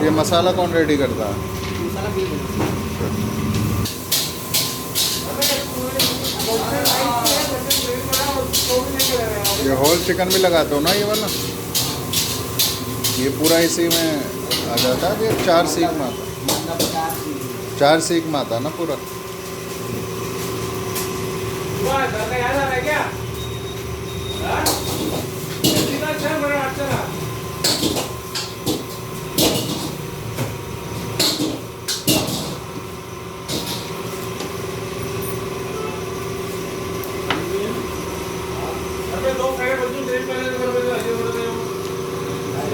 ये मसाला कौन रेडी करता है? ये होल चिकन भी लगाते हो ना ये वाला? ये पूरा इसी में आ जाता है? ये 4 सीख में आता? 4 सीख में आता ना पूरा?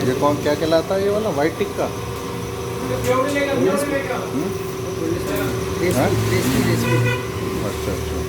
ये कौन क्या कहलाता है ये वाला वाइट टिक्का? अच्छा अच्छा।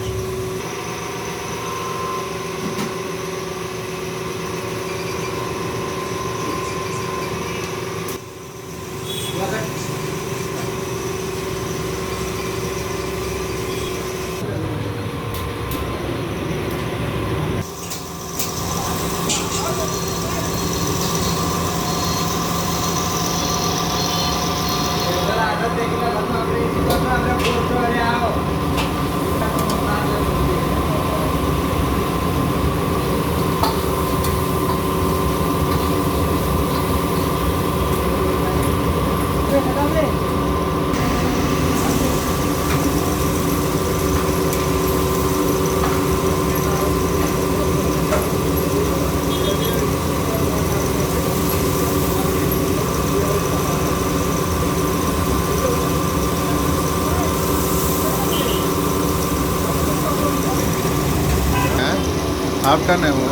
आप डन है वो?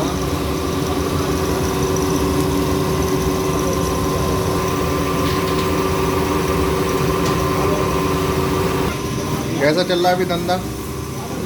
कैसा चल रहा है अभी धंधा?